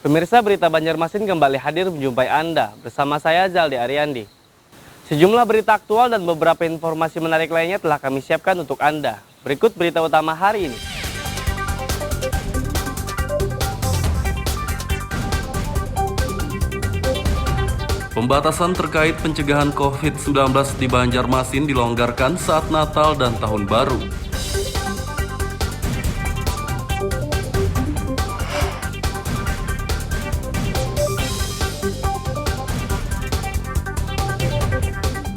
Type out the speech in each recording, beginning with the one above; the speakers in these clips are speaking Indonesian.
Pemirsa, berita Banjarmasin kembali hadir menjumpai Anda bersama saya Zaldi Ariandi. Sejumlah berita aktual dan beberapa informasi menarik lainnya telah kami siapkan untuk Anda. Berikut berita utama hari ini. Pembatasan terkait pencegahan COVID-19 di Banjarmasin dilonggarkan saat Natal dan Tahun Baru.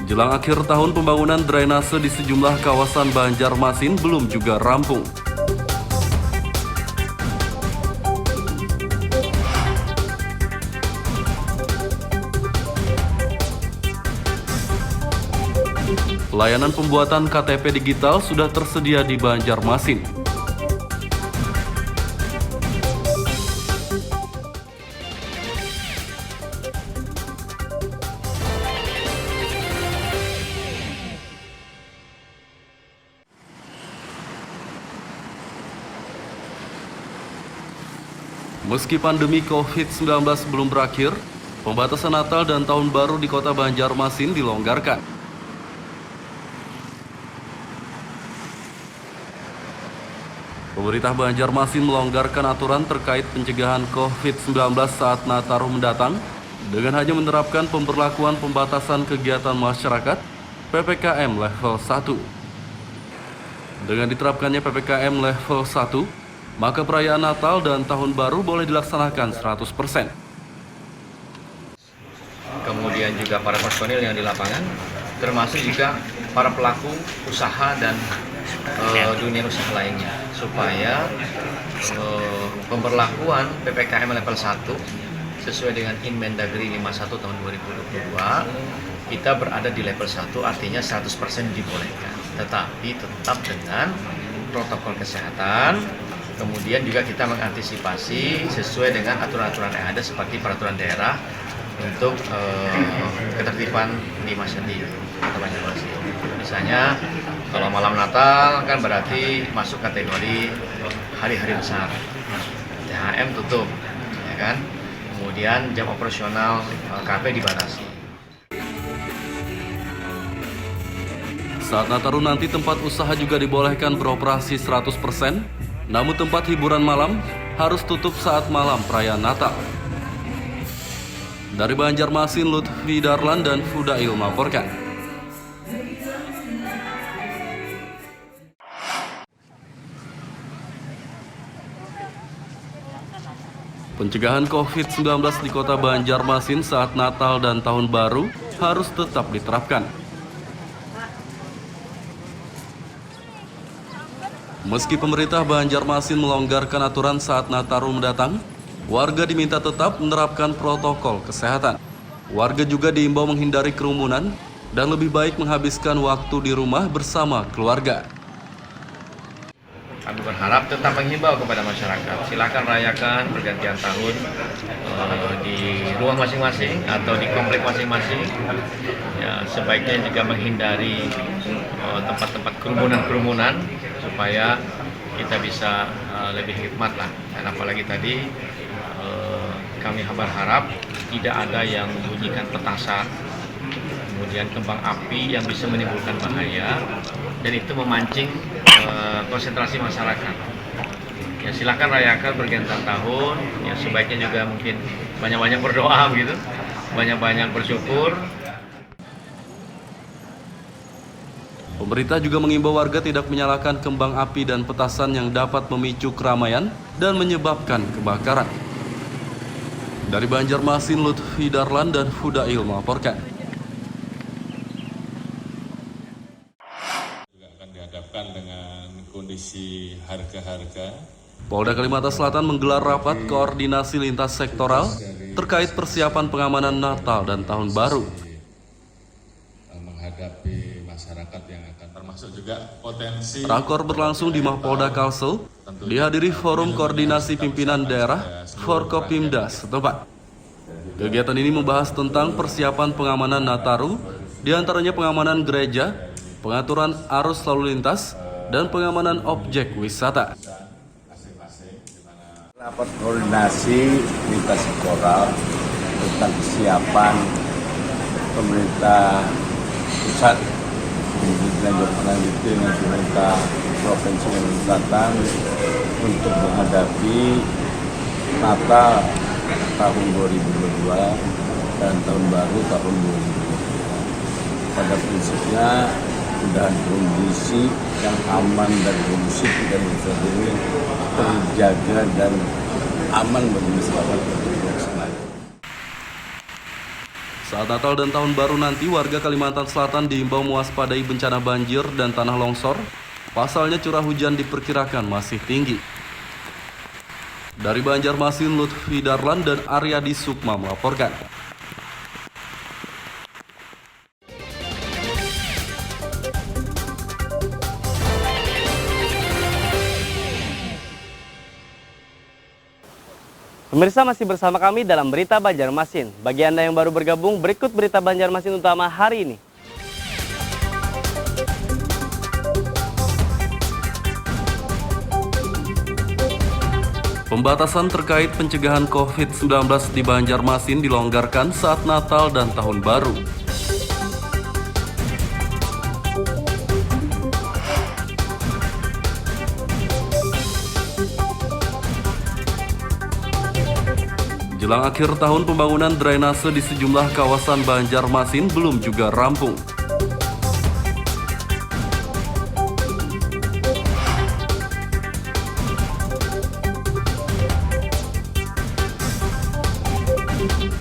Jelang akhir tahun, pembangunan drainase di sejumlah kawasan Banjarmasin belum juga rampung. Layanan pembuatan KTP digital sudah tersedia di Banjarmasin. Meski pandemi COVID-19 belum berakhir, pembatasan Natal dan Tahun Baru di kota Banjarmasin dilonggarkan. Pemerintah Banjarmasin melonggarkan aturan terkait pencegahan COVID-19 saat Nataru mendatang dengan hanya menerapkan pemberlakuan pembatasan kegiatan masyarakat PPKM level 1. Dengan diterapkannya PPKM level 1, maka perayaan Natal dan Tahun Baru boleh dilaksanakan 100%. Kemudian juga para personil yang di lapangan, termasuk juga para pelaku usaha dan dunia usaha lainnya, supaya pemberlakuan PPKM level 1 sesuai dengan Inmendagri 51 tahun 2022, kita berada di level 1, artinya 100% dibolehkan, tetapi tetap dengan protokol kesehatan. Kemudian juga kita mengantisipasi sesuai dengan aturan-aturan yang ada seperti peraturan daerah untuk ketertiban di Kota Banjarmasin. Misalnya kalau malam Natal kan berarti masuk kategori hari-hari besar. THM tutup, ya kan? Kemudian jam operasional kafe dibatasi. Saat Nataru nanti tempat usaha juga dibolehkan beroperasi 100%, namun tempat hiburan malam harus tutup saat malam perayaan Natal. Dari Banjarmasin, Lutfi Darlan dan Fudail melaporkan. Pencegahan COVID-19 di kota Banjarmasin saat Natal dan Tahun Baru harus tetap diterapkan. Meski pemerintah Banjarmasin melonggarkan aturan saat Nataru mendatang, warga diminta tetap menerapkan protokol kesehatan. Warga juga diimbau menghindari kerumunan dan lebih baik menghabiskan waktu di rumah bersama keluarga. Kami berharap tetap menghimbau kepada masyarakat, silakan rayakan pergantian tahun di rumah masing-masing atau di komplek masing-masing. Ya, sebaiknya juga menghindari tempat-tempat kerumunan supaya kita bisa lebih hikmat lah. Dan apalagi tadi kami berharap tidak ada yang membunyikan petasan, kemudian kembang api yang bisa menimbulkan bahaya, dan itu memancing konsentrasi masyarakat. Ya, silakan rayakan pergantian tahun. Ya, sebaiknya juga mungkin banyak-banyak berdoa gitu, banyak-banyak bersyukur. Pemerintah juga mengimbau warga tidak menyalakan kembang api dan petasan yang dapat memicu keramaian dan menyebabkan kebakaran. Dari Banjarmasin, Lutfi Darlan dan Fudail melaporkan. Juga akan dihadapkan dengan kondisi harga-harga. Polda Kalimantan Selatan menggelar rapat koordinasi lintas sektoral terkait persiapan pengamanan Natal dan Tahun Baru. Menghadapi masyarakat yang akan termasuk juga potensi. Rakor berlangsung di Mapolda Kalsel, dihadiri Forum Koordinasi Pimpinan Daerah Forkopimda setempat. Kegiatan ini membahas tentang persiapan pengamanan Nataru, diantaranya pengamanan gereja, pengaturan arus lalu lintas, dan pengamanan objek wisata. Rapat koordinasi lintas sektoral tentang kesiapan pemerintah pusat dengan pemerintah provinsi Kalimantan Selatan untuk menghadapi Natal tahun 2022 dan tahun baru tahun 2023. Pada prinsipnya mudah kondisi yang aman dan kondusif dan ini terjaga dan aman bagi masyarakat untuk bersenang. Saat Natal dan Tahun Baru nanti, warga Kalimantan Selatan diimbau mewaspadai bencana banjir dan tanah longsor. Pasalnya curah hujan diperkirakan masih tinggi. Dari Banjarmasin, Lutfi Darlan dan Aryadi Sukma melaporkan. Pemirsa masih bersama kami dalam Berita Banjarmasin. Bagi Anda yang baru bergabung, berikut Berita Banjarmasin utama hari ini. Pembatasan terkait pencegahan COVID-19 di Banjarmasin dilonggarkan saat Natal dan Tahun Baru. Jelang akhir tahun, pembangunan drainase di sejumlah kawasan Banjarmasin belum juga rampung.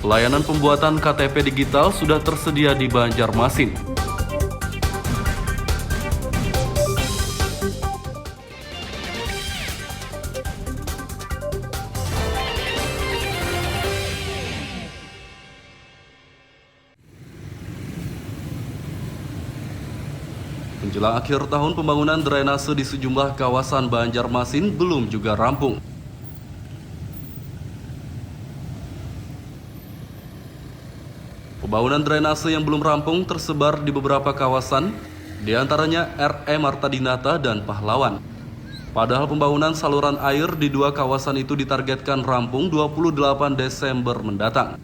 Pelayanan pembuatan KTP digital sudah tersedia di Banjarmasin. Menjelang akhir tahun, pembangunan drainase di sejumlah kawasan Banjarmasin belum juga rampung. Pembangunan drainase yang belum rampung tersebar di beberapa kawasan, di antaranya RE Marta Dinata dan Pahlawan. Padahal pembangunan saluran air di dua kawasan itu ditargetkan rampung 28 Desember mendatang.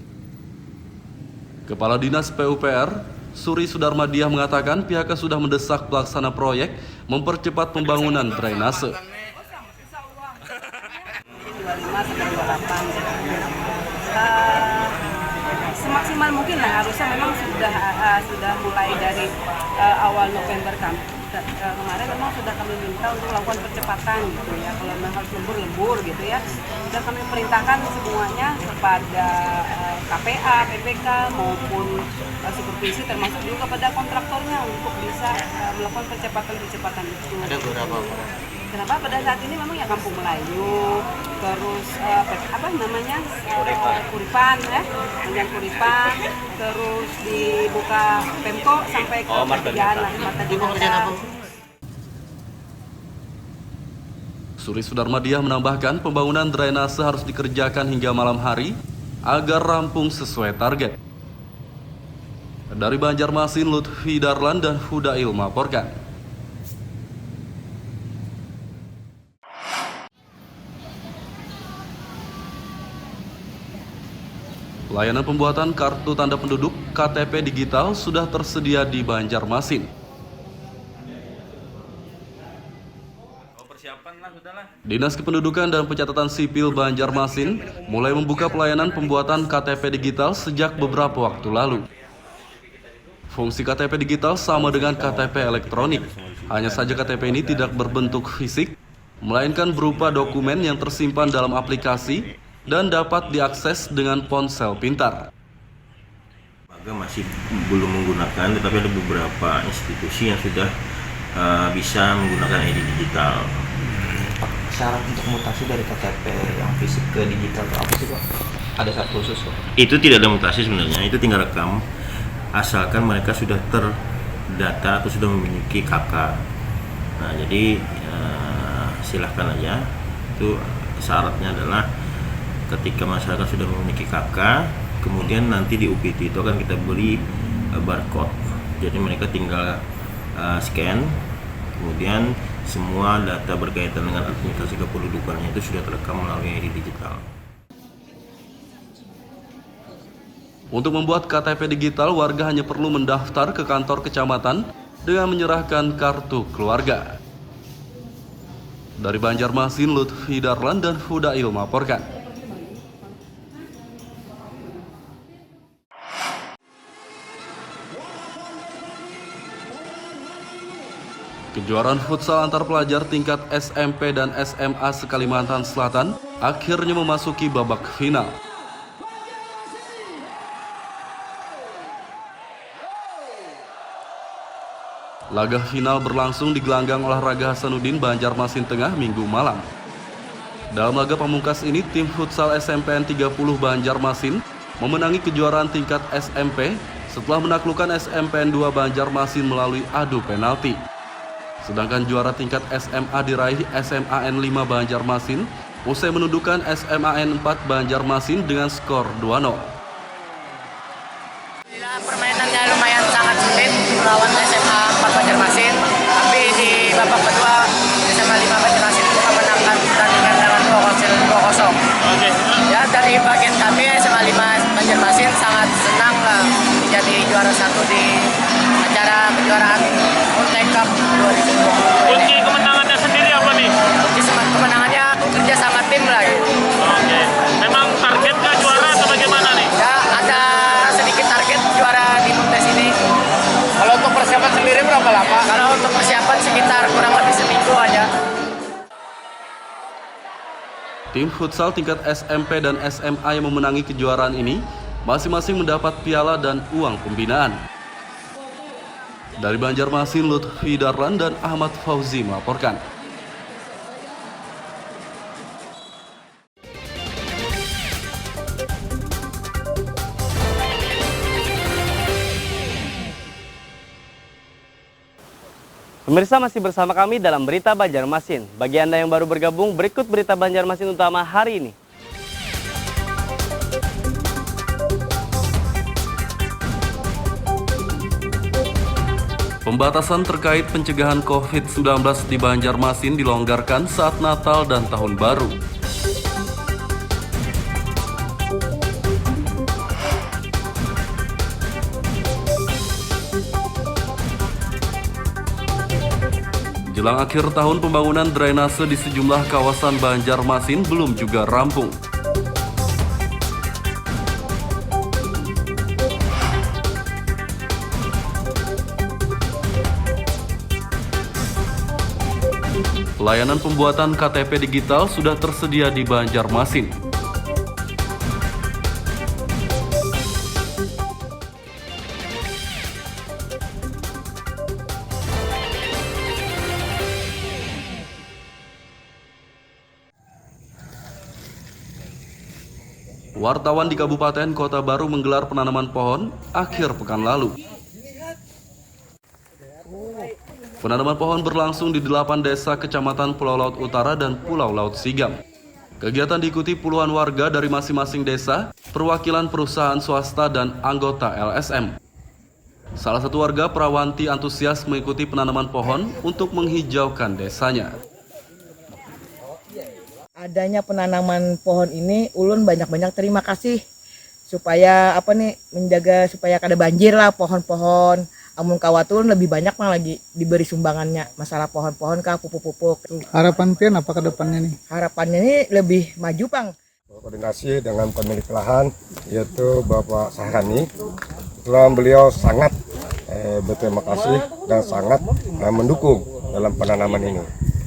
Kepala Dinas PUPR, Suri Sudarmadiah mengatakan pihaknya sudah mendesak pelaksana proyek mempercepat pembangunan drainase. 25 sampai 28. Semaksimal mungkin lah, harusnya memang sudah mulai dari awal November kemarin memang sudah kami minta untuk melakukan percepatan gitu ya, kalau memang harus lembur gitu ya, dan kami perintahkan semuanya kepada KPA, PPK maupun supervisi termasuk juga kepada kontraktornya untuk bisa melakukan percepatan itu. Ada beberapa. Kenapa pada saat ini memang ya Kampung Melayu, terus Kuripan Panjang Kuripan, terus dibuka Pemko sampai ke Marta Dinata. Suri Sudarmadiah menambahkan pembangunan drainase harus dikerjakan hingga malam hari agar rampung sesuai target. Dari Banjarmasin, Lutfi Darlan dan Hudail melaporkan. Layanan pembuatan kartu tanda penduduk KTP digital sudah tersedia di Banjarmasin. Dinas Kependudukan dan Pencatatan Sipil Banjarmasin mulai membuka pelayanan pembuatan KTP digital sejak beberapa waktu lalu. Fungsi KTP digital sama dengan KTP elektronik, hanya saja KTP ini tidak berbentuk fisik, melainkan berupa dokumen yang tersimpan dalam aplikasi dan dapat diakses dengan ponsel pintar. Masih belum menggunakan, tetapi ada beberapa institusi yang sudah bisa menggunakan ID digital. Syarat untuk mutasi dari KTP yang fisik ke digital itu apa sih Pak? Ada syarat khusus Pak? Itu tidak ada mutasi sebenarnya, itu tinggal rekam, asalkan mereka sudah terdata atau sudah memiliki KK. Nah jadi silahkan aja, itu syaratnya adalah ketika masyarakat sudah memiliki KK, kemudian nanti di UPT itu akan kita beri barcode. Jadi mereka tinggal scan, kemudian semua data berkaitan dengan administrasi kependudukannya itu sudah terekam melalui ID digital. Untuk membuat KTP digital, warga hanya perlu mendaftar ke kantor kecamatan dengan menyerahkan kartu keluarga. Dari Banjarmasin, Lutfi Darlan dan Hudail melaporkan. Kejuaraan futsal antar pelajar tingkat SMP dan SMA se-Kalimantan Selatan akhirnya memasuki babak final. Laga final berlangsung di gelanggang olahraga Hasanuddin, Banjarmasin Tengah, Minggu malam. Dalam laga pamungkas ini, tim futsal SMPN 30 Banjarmasin memenangi kejuaraan tingkat SMP setelah menaklukkan SMPN 2 Banjarmasin melalui adu penalti. Sedangkan juara tingkat SMA diraih SMAN 5 Banjarmasin usai menundukkan SMAN 4 Banjarmasin dengan skor 2-0. Permainannya lumayan sangat sulit melawan SMA 4 Banjarmasin, tapi di babak kedua SMA 5 Banjarmasin itu memenangkan pertandingan dengan 2-0. Ya, dari bagian kami SMA 5 Banjarmasin sangat senang lah menjadi juara satu di acara kejuaraan Ultimate Cup 2020. Kunci kemenangannya sendiri apa nih? Kunci kemenangannya kerja sama tim lah. Oke. Memang targetnya juara atau bagaimana nih? Ya, ada sedikit target juara di kontes ini. Kalau untuk persiapan sendiri berapa lama? Kalau untuk persiapan sekitar kurang lebih seminggu aja. Tim futsal tingkat SMP dan SMA yang memenangi kejuaraan ini masing-masing mendapat piala dan uang pembinaan. Dari Banjarmasin, Lutfi Darlan dan Ahmad Fauzi melaporkan. Pemirsa, masih bersama kami dalam Berita Banjarmasin. Bagi Anda yang baru bergabung, berikut Berita Banjarmasin utama hari ini. Pembatasan terkait pencegahan COVID-19 di Banjarmasin dilonggarkan saat Natal dan Tahun Baru. Jelang akhir tahun, pembangunan drainase di sejumlah kawasan Banjarmasin belum juga rampung. Layanan pembuatan KTP digital sudah tersedia di Banjarmasin. Wartawan di Kabupaten Kota Baru menggelar penanaman pohon akhir pekan lalu. Penanaman pohon berlangsung di 8 desa Kecamatan Pulau Laut Utara dan Pulau Laut Sigam. Kegiatan diikuti puluhan warga dari masing-masing desa, perwakilan perusahaan swasta dan anggota LSM. Salah satu warga, Prawanti, antusias mengikuti penanaman pohon untuk menghijaukan desanya. Adanya penanaman pohon ini, ulun banyak-banyak terima kasih supaya menjaga supaya kada banjir lah pohon-pohon. Amun kawatulun lebih banyak mah lagi diberi sumbangannya masalah pohon-pohon kah pupuk-pupuk. Harapan pian apa ke depannya nih? Harapannya ini lebih maju, Bang. Koordinasi dengan pemilik lahan yaitu Bapak Sahrani. Beliau sangat berterima kasih dan sangat mendukung dalam penanaman ini.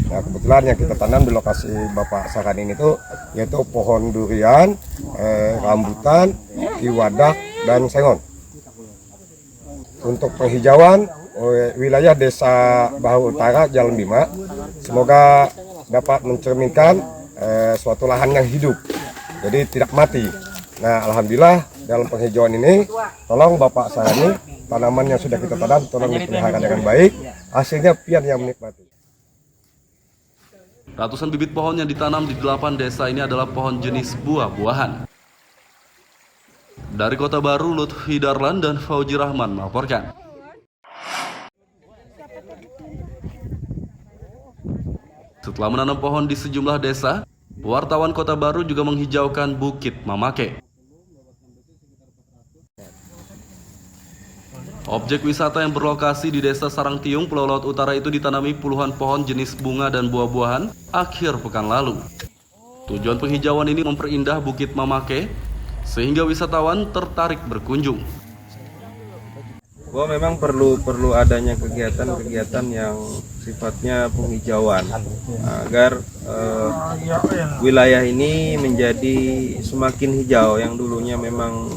Nah, kebetulan yang kita tanam di lokasi Bapak Sahrani itu yaitu pohon durian, rambutan, iwadah, dan sengon. Untuk penghijauan wilayah Desa Bahu Utara Jalan Bima, semoga dapat mencerminkan suatu lahan yang hidup, jadi tidak mati. Nah, alhamdulillah dalam penghijauan ini, tolong Bapak Sahrani, tanaman yang sudah kita tanam tolong dipelihara dengan baik, hasilnya pian yang menikmati. Ratusan bibit pohon yang ditanam di 8 desa ini adalah pohon jenis buah-buahan. Dari Kota Baru, Lutfi Darlan dan Fauji Rahman melaporkan. Setelah menanam pohon di sejumlah desa, wartawan Kota Baru juga menghijaukan Bukit Mamake. Objek wisata yang berlokasi di Desa Sarangtiung, Pulau Laut Utara itu ditanami puluhan pohon jenis bunga dan buah-buahan akhir pekan lalu. Tujuan penghijauan ini memperindah Bukit Mamake sehingga wisatawan tertarik berkunjung. Bahwa memang perlu adanya kegiatan-kegiatan yang sifatnya penghijauan agar wilayah ini menjadi semakin hijau. Yang dulunya memang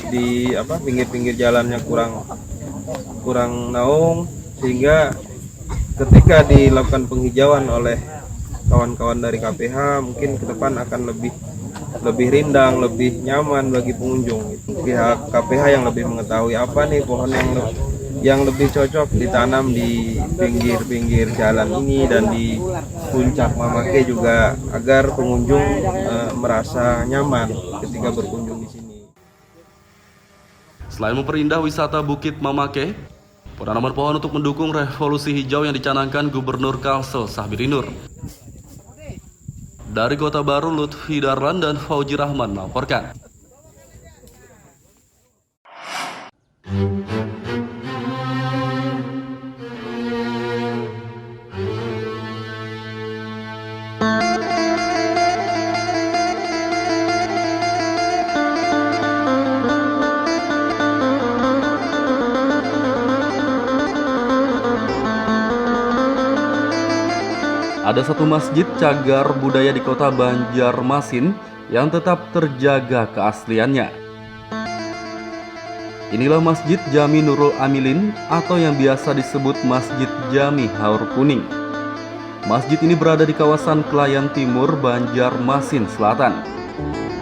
di pinggir-pinggir jalannya kurang naung, sehingga ketika dilakukan penghijauan oleh kawan-kawan dari KPH mungkin ke depan akan lebih rindang, lebih nyaman bagi pengunjung. Pihak KPH yang lebih mengetahui apa nih pohon yang lebih cocok ditanam di pinggir-pinggir jalan ini dan di puncak Mamake juga, agar pengunjung merasa nyaman ketika berkunjung di sini. Selain memperindah wisata Bukit Mamake, penanaman pohon untuk mendukung revolusi hijau yang dicanangkan Gubernur Kalsel Sahbiri-Nur. Dari Kota Baru, Lutfi Darlan dan Fauji Rahman melaporkan. Ada satu masjid cagar budaya di Kota Banjarmasin yang tetap terjaga keasliannya. Inilah Masjid Jami Nurul Amilin atau yang biasa disebut Masjid Jami Haur Kuning. Masjid ini berada di kawasan Kelayan Timur, Banjarmasin Selatan.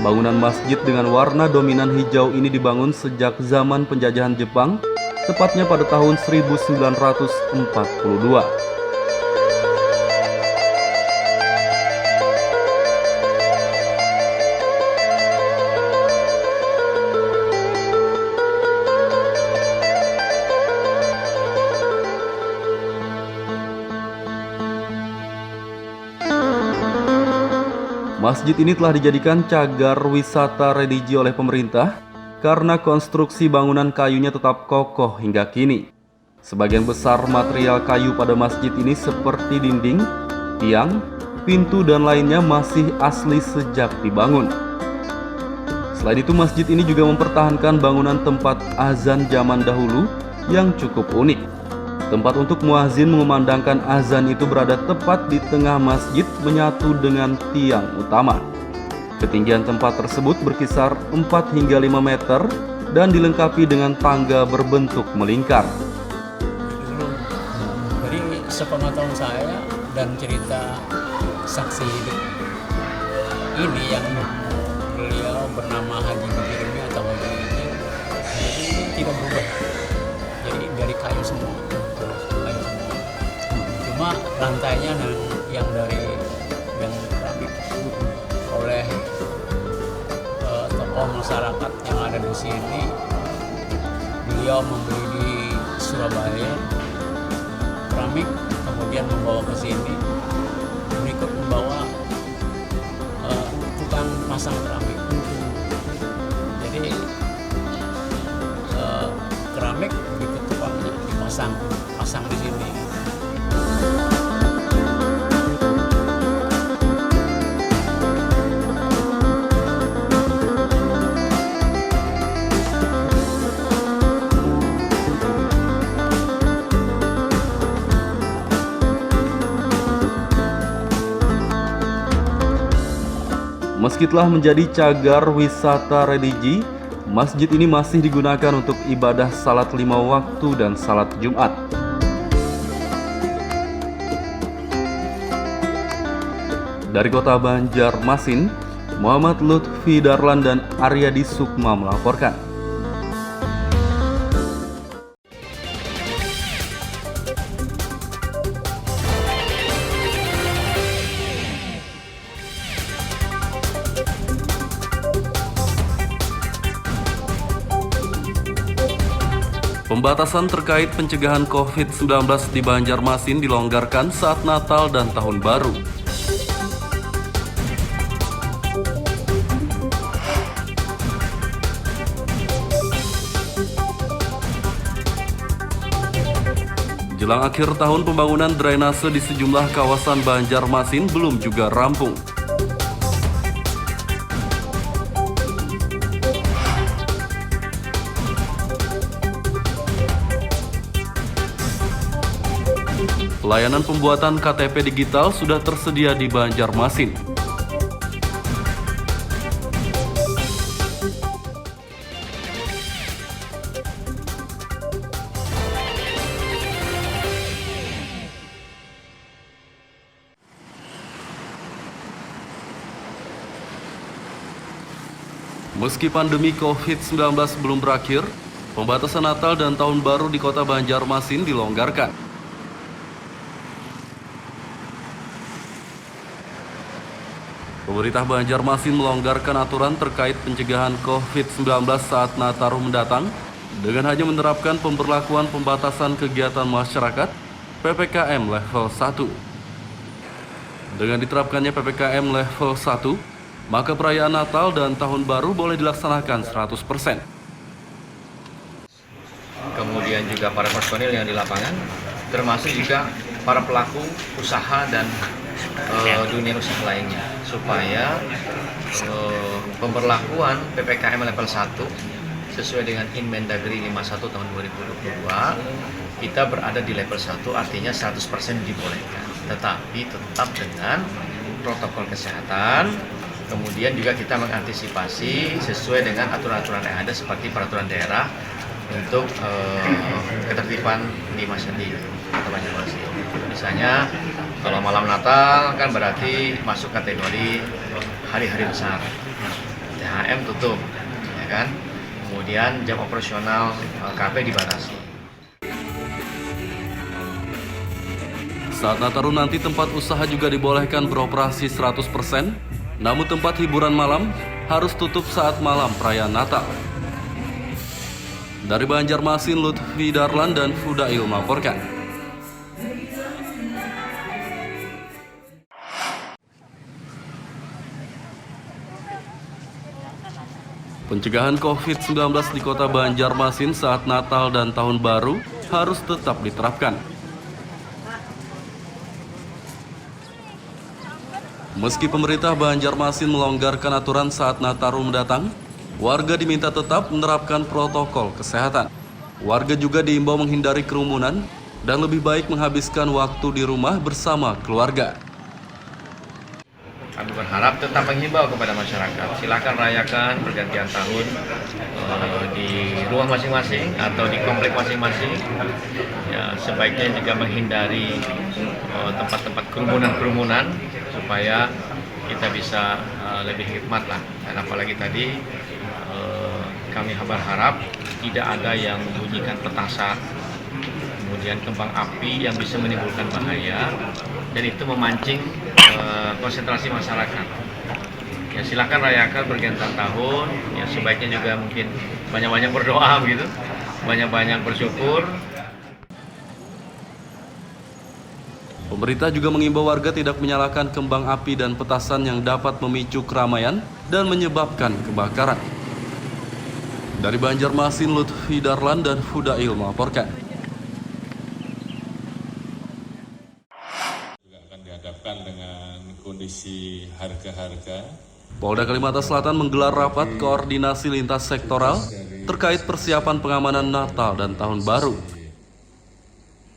Bangunan masjid dengan warna dominan hijau ini dibangun sejak zaman penjajahan Jepang, tepatnya pada tahun 1942. Masjid ini telah dijadikan cagar wisata religi oleh pemerintah karena konstruksi bangunan kayunya tetap kokoh hingga kini. Sebagian besar material kayu pada masjid ini seperti dinding, tiang, pintu dan lainnya masih asli sejak dibangun. Selain itu, masjid ini juga mempertahankan bangunan tempat azan zaman dahulu yang cukup unik. Tempat untuk muazin mengumandangkan azan itu berada tepat di tengah masjid menyatu dengan tiang utama. Ketinggian tempat tersebut berkisar 4 hingga 5 meter dan dilengkapi dengan tangga berbentuk melingkar. Jadi sepengetahuan saya dan cerita saksi hidup ini yang beliau bernama Haji Mujirmi atau Haji ini, jadi tidak berubah. Jadi dari kayu semua. Cuma lantainya yang dari yang keramik oleh tokoh masyarakat yang ada di sini. Beliau membeli di Surabaya keramik, kemudian membawa ke sini, berikut membawa tukang pasang keramik. Jadi keramik berikut tukangnya dipasang di sini. Meski telah menjadi cagar wisata religi, masjid ini masih digunakan untuk ibadah salat 5 waktu dan salat Jumat. Dari Kota Banjarmasin, Muhammad Lutfi Darlan dan Aryadi Sukma melaporkan. Pembatasan terkait pencegahan COVID-19 di Banjarmasin dilonggarkan saat Natal dan Tahun Baru. Jelang akhir tahun, pembangunan drainase di sejumlah kawasan Banjarmasin belum juga rampung. Layanan pembuatan KTP digital sudah tersedia di Banjarmasin. Meski pandemi COVID-19 belum berakhir, pembatasan Natal dan Tahun Baru di kota Banjarmasin dilonggarkan. Pemerintah Banjarmasin melonggarkan aturan terkait pencegahan COVID-19 saat Nataru mendatang dengan hanya menerapkan pemberlakuan pembatasan kegiatan masyarakat PPKM level 1. Dengan diterapkannya PPKM level 1, maka perayaan Natal dan Tahun Baru boleh dilaksanakan 100%. Kemudian juga para personil yang di lapangan, termasuk juga para pelaku usaha dan dunia usaha lainnya, supaya pemberlakuan PPKM level 1 sesuai dengan Inmendagri 51 tahun 2022, kita berada di level 1, artinya 100% dibolehkan, tetapi tetap dengan protokol kesehatan. Kemudian juga kita mengantisipasi sesuai dengan aturan-aturan yang ada seperti peraturan daerah untuk ketertiban di Kota Banjarmasin. Misalnya kalau malam Natal kan berarti masuk kategori hari-hari besar. THM tutup, ya kan? Kemudian jam operasional kafe dibatasi. Saat Nataru nanti tempat usaha juga dibolehkan beroperasi 100%. Namun tempat hiburan malam harus tutup saat malam perayaan Natal. Dari Banjarmasin, Lutfi Darlan dan Fudail melaporkan. Pencegahan COVID-19 di kota Banjarmasin saat Natal dan Tahun Baru harus tetap diterapkan. Meski pemerintah Banjarmasin melonggarkan aturan saat Nataru mendatang, warga diminta tetap menerapkan protokol kesehatan. Warga juga diimbau menghindari kerumunan dan lebih baik menghabiskan waktu di rumah bersama keluarga. Kami berharap tetap menghimbau kepada masyarakat, silakan rayakan pergantian tahun di rumah masing-masing atau di komplek masing-masing. Ya, sebaiknya juga menghindari tempat-tempat kerumunan supaya kita bisa lebih hikmat lah. Dan apalagi tadi kami berharap tidak ada yang membunyikan petasan, kemudian kembang api yang bisa menimbulkan bahaya dan itu memancing konsentrasi masyarakat. Ya, silakan rayakan pergantian tahun. Ya, sebaiknya juga mungkin banyak-banyak berdoa gitu, banyak-banyak bersyukur. Pemerintah juga mengimbau warga tidak menyalakan kembang api dan petasan yang dapat memicu keramaian dan menyebabkan kebakaran. Dari Banjarmasin, Lutfi Darlan dan Fudail melaporkan. Juga akan dihadapkan dengan kondisi harga-harga. Polda Kalimantan Selatan menggelar rapat koordinasi lintas sektoral terkait persiapan pengamanan Natal dan Tahun Baru.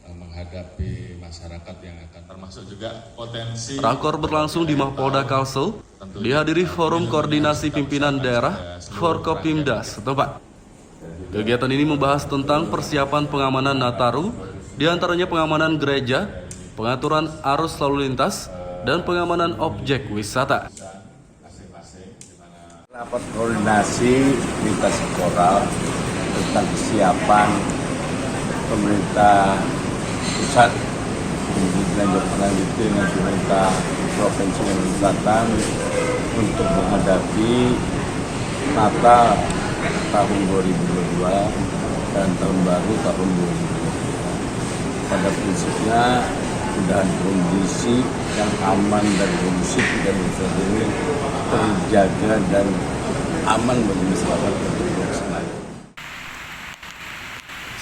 Menghadapi masyarakat yang akan termasuk juga potensi. Rakor berlangsung di Mapolda Kalsel, dihadiri Forum Koordinasi Pimpinan Daerah Forkopimda setempat. Kegiatan ini membahas tentang persiapan pengamanan Nataru, diantaranya pengamanan gereja, pengaturan arus lalu lintas, dan pengamanan objek wisata. Rapat koordinasi lintas sektoral tentang kesiapan pemerintah pusat lanjut dengan pemerintah Provinsi Kalimantan Selatan untuk menghadapi Natal tahun 2022 dan tahun baru tahun 2023. Pada prinsipnya mudah kondisi yang aman dan kondusif dan ini terjaga dan aman bagi masyarakat untuk bersenang.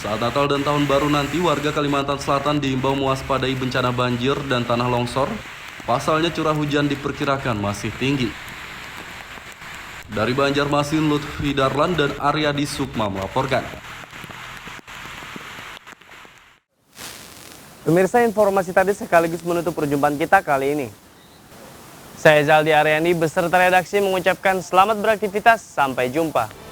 Saat Natal dan Tahun Baru nanti, warga Kalimantan Selatan diimbau mewaspadai bencana banjir dan tanah longsor. Pasalnya curah hujan diperkirakan masih tinggi. Dari Banjarmasin, Lutfi Darlan dan Aryadi Sukma melaporkan. Pemirsa, informasi tadi sekaligus menutup perjumpaan kita kali ini. Saya Zaldi Aryani beserta redaksi mengucapkan selamat beraktivitas, sampai jumpa.